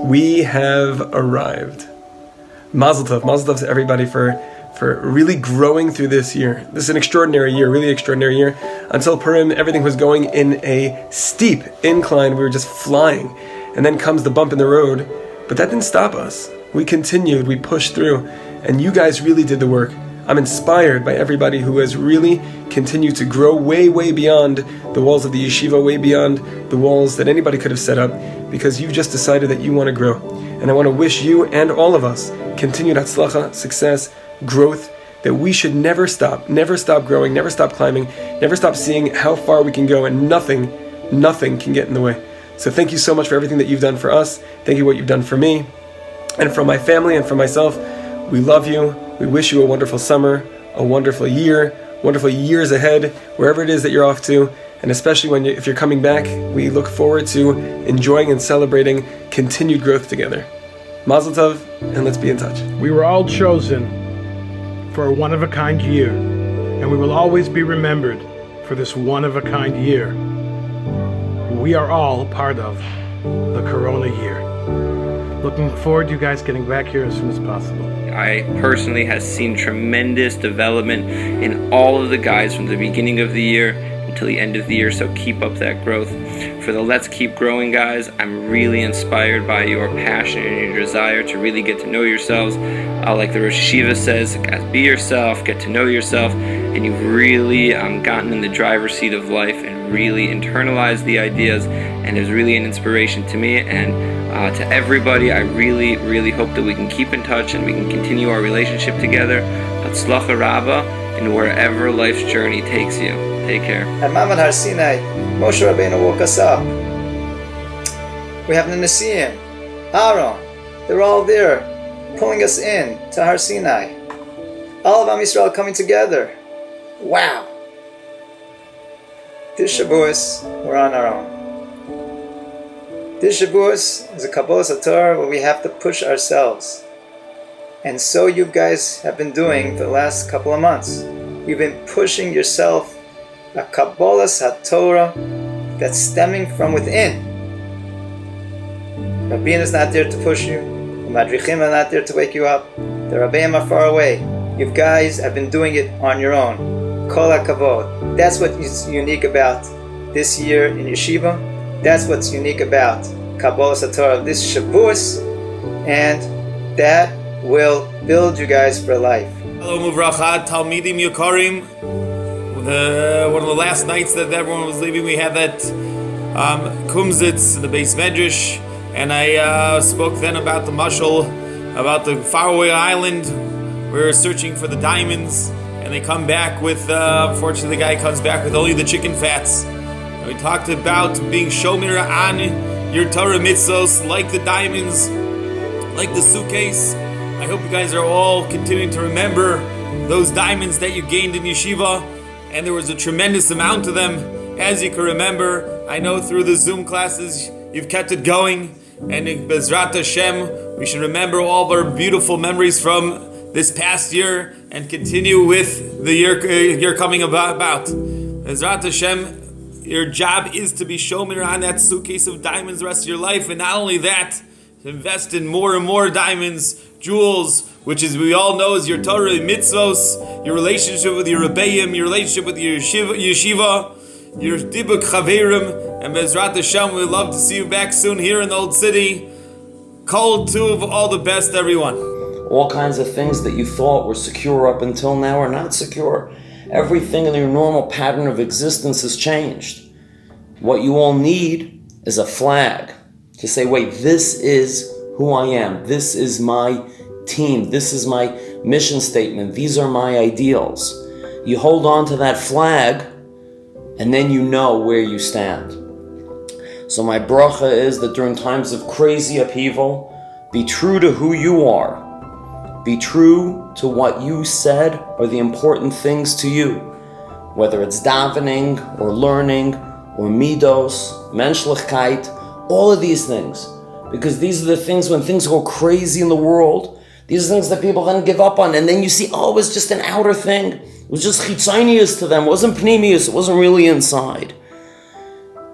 We have arrived. Mazel tov to everybody for really growing through this year. This is an extraordinary year, really extraordinary year. Until Purim, everything was going in a steep incline. We were just flying. And then comes the bump in the road. But that didn't stop us. We continued, we pushed through. And you guys really did the work. I'm inspired by everybody who has really continued to grow way, way beyond the walls of the yeshiva, way beyond the walls that anybody could have set up, because you've just decided that you want to grow. And I want to wish you and all of us continued hatzlacha, success, growth, that we should never stop growing, never stop climbing, never stop seeing how far we can go, and nothing can get in the way. So thank you so much for everything that you've done for us. Thank you for what you've done for me, and for my family, and for myself. We love you. We wish you a wonderful summer, a wonderful year, wonderful years ahead, wherever it is that you're off to. And especially if you're coming back, we look forward to enjoying and celebrating continued growth together. Mazel tov, and let's be in touch. We were all chosen for a one-of-a-kind year, and we will always be remembered for this one-of-a-kind year. We are all part of the Corona year. Looking forward to you guys getting back here as soon as possible. I personally have seen tremendous development in all of the guys from the beginning of the year until the end of the year, so keep up that growth. For the Let's Keep Growing guys, I'm really inspired by your passion and your desire to really get to know yourselves. Like the Rosh Hashiva says, be yourself, get to know yourself, and you've really gotten in the driver's seat of life and really internalized the ideas, and is really an inspiration to me and to everybody. I really, really hope that we can keep in touch and we can continue our relationship together. Hatzlacha Rabba, and wherever life's journey takes you. Take care. At Mamad Har Sinai, Moshe Rabbeinu woke us up. We have the Siyum, Aaron. They're all there, pulling us in to Har Sinai. All of Am Yisrael coming together. Wow. This Shavuos, we're on our own. This Shavuos is a Kabbalah Sator where we have to push ourselves. And so you guys have been doing for the last couple of months. You've been pushing yourself a Kabbalah Satorah that's stemming from within. Rabbeinu is not there to push you. The Madrichim are not there to wake you up. The Rabbeim are far away. You guys have been doing it on your own. Kol HaKavod. That's what is unique about this year in Yeshiva. That's what's unique about Kabbalah Satorah this Shavuos, and that will build you guys for life. Hello, Muvracha, Talmidim Yokarim. One of the last nights that everyone was leaving, we had that kumzitz, the base medrash, and I spoke then about the mashal, about the faraway island. We were searching for the diamonds, and they come back with, unfortunately the guy comes back with only the chicken fats. And we talked about being shomer on your Torah mitzvos, like the diamonds, like the suitcase. I hope you guys are all continuing to remember those diamonds that you gained in yeshiva, and there was a tremendous amount of them, as you can remember. I know through the Zoom classes you've kept it going, and in Bezrat Hashem we should remember all of our beautiful memories from this past year and continue with the year coming about. Bezrat Hashem, your job is to be shomer on that suitcase of diamonds the rest of your life, and not only that, to invest in more and more diamonds, jewels, which is we all know is your Torah mitzvos, your relationship with your Rebbeim, your relationship with your yeshiva, your dibuk chaverim, and Bezrat Hashem, we'd love to see you back soon here in the Old City. Kol Tuv, all the best, everyone. All kinds of things that you thought were secure up until now are not secure. Everything in your normal pattern of existence has changed. What you all need is a flag to say, wait, this is who I am. This is my team. This is my mission statement. These are my ideals. You hold on to that flag, and then you know where you stand. So my bracha is that during times of crazy upheaval, be true to who you are. Be true to what you said are the important things to you, whether it's davening or learning or midos, menschlichkeit, all of these things. Because these are the things when things go crazy in the world, these are things that people then give up on, and then you see, oh, it was just an outer thing. It was just chitzonius to them. It wasn't pneumius. It wasn't really inside.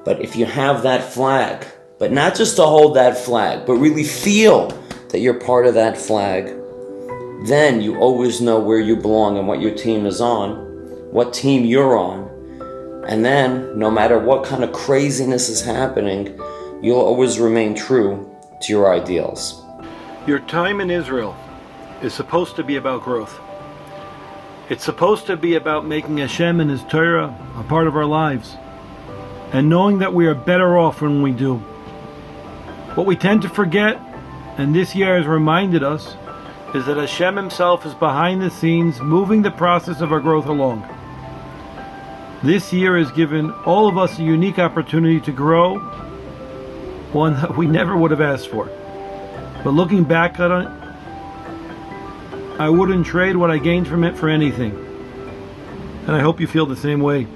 But if you have that flag But not just to hold that flag, but really feel that you're part of that flag. Then you always know where you belong and what your team is on, what team you're on. And then, no matter what kind of craziness is happening, you'll always remain true to your ideals. Your time in Israel is supposed to be about growth. It's supposed to be about making Hashem and His Torah a part of our lives, and knowing that we are better off when we do. What we tend to forget, and this year has reminded us, is that Hashem Himself is behind the scenes moving the process of our growth along. This year has given all of us a unique opportunity to grow, one that we never would have asked for. But looking back on it, I wouldn't trade what I gained from it for anything. And I hope you feel the same way.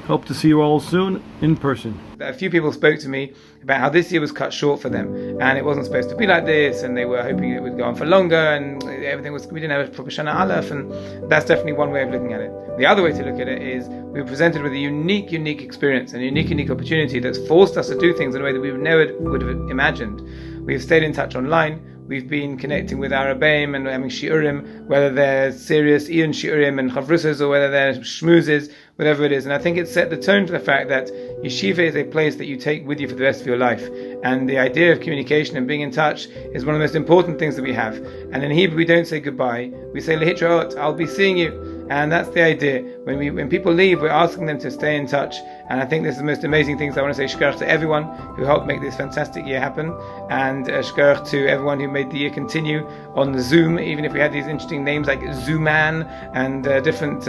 Hope to see you all soon in person. A few people spoke to me about how this year was cut short for them, and it wasn't supposed to be like this, and they were hoping it would go on for longer, and everything was, we didn't have a proper Shana Aleph, and that's definitely one way of looking at it. The other way to look at it is we were presented with a unique experience and a unique opportunity that's forced us to do things in a way that we never would have imagined. We've stayed in touch online. We've been connecting with our Rebbeim and having shiurim, whether they're serious Ian shiurim and chavrusas or whether they're shmoozes, whatever it is. And I think it set the tone for the fact that yeshiva is a place that you take with you for the rest of your life. And the idea of communication and being in touch is one of the most important things that we have. And in Hebrew, we don't say goodbye. We say lehitraot, I'll be seeing you. And that's the idea. When people leave, we're asking them to stay in touch. And I think this is the most amazing things. I want to say shkarach to everyone who helped make this fantastic year happen. And shkarach to everyone who made the year continue on the Zoom, even if we had these interesting names like Zooman and different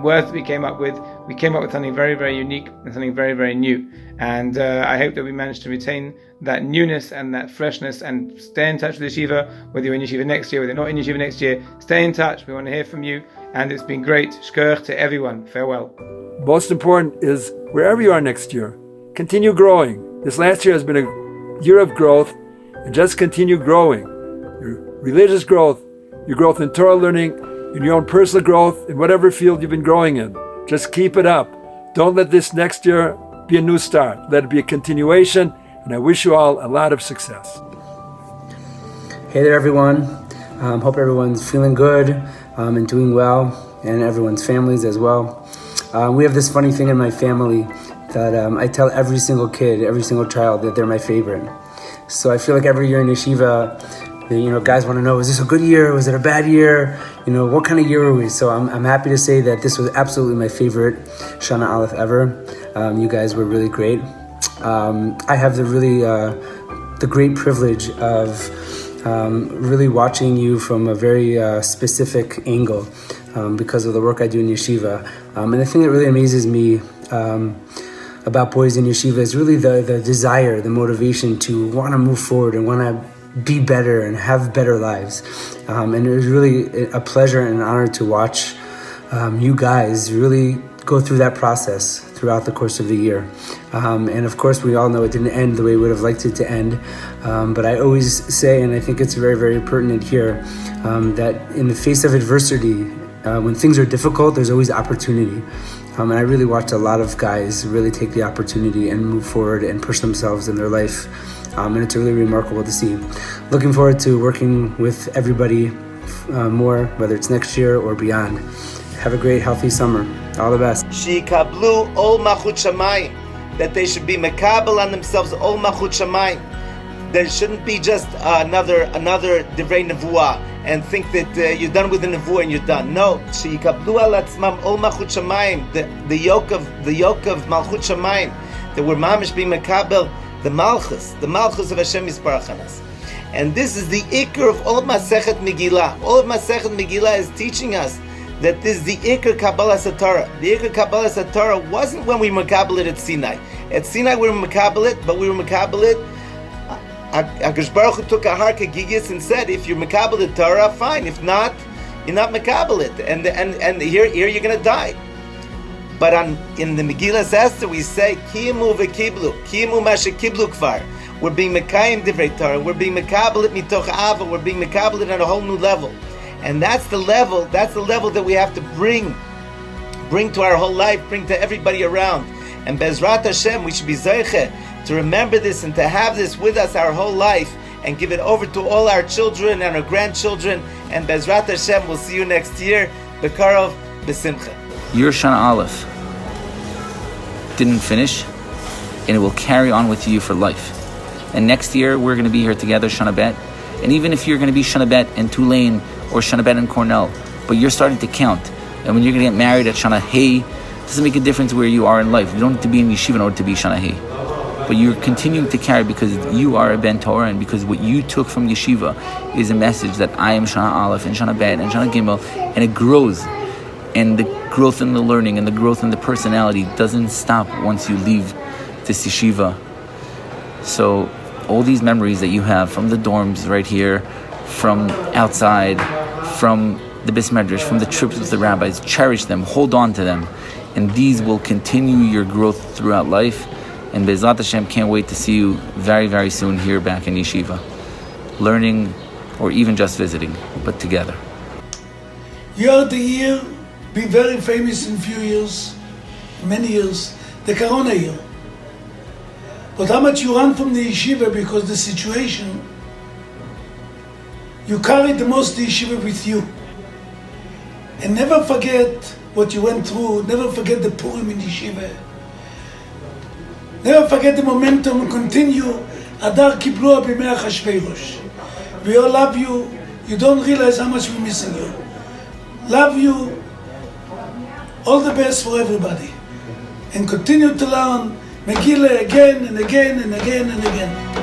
words that we came up with. We came up with something very, very unique and something very, very new. And I hope that we managed to retain that newness and that freshness and stay in touch with yeshiva, whether you're in yeshiva next year, whether you're not in yeshiva next year. Stay in touch. We want to hear from you. And it's been great. Shkarach to everyone. Farewell. Most important is wherever you are next year, continue growing. This last year has been a year of growth, and just continue growing. Your religious growth, your growth in Torah learning, in your own personal growth, in whatever field you've been growing in. Just keep it up. Don't let this next year be a new start. Let it be a continuation, and I wish you all a lot of success. Hey there, everyone. Hope everyone's feeling good and doing well, and everyone's families as well. We have this funny thing in my family that I tell every single kid, every single child that they're my favorite. So I feel like every year in yeshiva, guys want to know, is this a good year? Was it a bad year? What kind of year were we? So I'm happy to say that this was absolutely my favorite Shana Aleph ever. You guys were really great. I have the great privilege of really watching you from a very specific angle because of the work I do in yeshiva. And the thing that really amazes me about boys in yeshiva is really the desire, the motivation to want to move forward and want to be better and have better lives. And it was really a pleasure and an honor to watch you guys really go through that process throughout the course of the year. And of course, we all know it didn't end the way we would have liked it to end. But I always say, and I think it's very, very pertinent here, that in the face of adversity, when things are difficult, there's always opportunity. And I really watched a lot of guys really take the opportunity and move forward and push themselves in their life. And it's really remarkable to see. Looking forward to working with everybody more, whether it's next year or beyond. Have a great, healthy summer. All the best. Shikablu ol machut shamayim, that they should be mekabel on themselves ol machut shamayim. There shouldn't be just another divrei nevuah and think that you're done with the nevuah and you're done. No, shikablu al atzmam ol machut shamayim, the yoke of malchut shamayim, that we're mamish being mekabel the malchus of Hashem Yisparach Hanas. And this is the ikr of all of Masechet Megillah. All of Masechet Megillah is teaching us that this is the Ikr Kabbalah Satorah. The Ikr Kabbalah Satorah wasn't when we were Mekabel it at Sinai. At Sinai we were Mekabel it, but we were Mekabel it. HaKadosh Baruch Hu took a heart kagigis and said, if you're Mekabel the Torah, fine. If not, you're not Mekabel it. And here you're going to die. But in the Megillah Esther we say, Kiyamu v'kiblu, Kiyamu mashe kiblu kvar. We're being Mekayim divrei Torah. We're being Mekabel it mitoch ava. We're being Mekabel it at a whole new level. And that's the level that we have to bring to our whole life, bring to everybody around. And Bezrat Hashem, we should be zeiche to remember this and to have this with us our whole life and give it over to all our children and our grandchildren. And Bezrat Hashem, we'll see you next year. Bekarov, Besimcha. Your Shana Aleph didn't finish, and it will carry on with you for life. And next year, we're going to be here together, Shana Bet. And even if you're going to be Shana Bet in Tulane or Shana Bet in Cornell, but you're starting to count. And when you're going to get married at Shana Hey, it doesn't make a difference where you are in life. You don't have to be in yeshiva in order to be Shana Hey. But you're continuing to carry because you are a Ben Torah, and because what you took from yeshiva is a message that I am Shana Aleph and Shana Bet and Shana Gimel, and it grows. And the growth in the learning and the growth in the personality doesn't stop once you leave this yeshiva. So all these memories that you have from the dorms right here, from outside, from the Beis Medrash, from the trips with the rabbis, cherish them, hold on to them, and these will continue your growth throughout life. And Be'ezrat Hashem, can't wait to see you very, very soon here back in yeshiva, learning or even just visiting, but together. Year to year, be very famous in few years, many years, the Corona year. But how much you run from the yeshiva because the situation, you carry the most the yeshiva with you. And never forget what you went through, never forget the Purim in yeshiva. Never forget the momentum, continue. Adar Kiplua b'mei Achashverosh. We all love you. You don't realize how much we're missing you. Love you. All the best for everybody. And continue to learn Megillah again and again and again and again.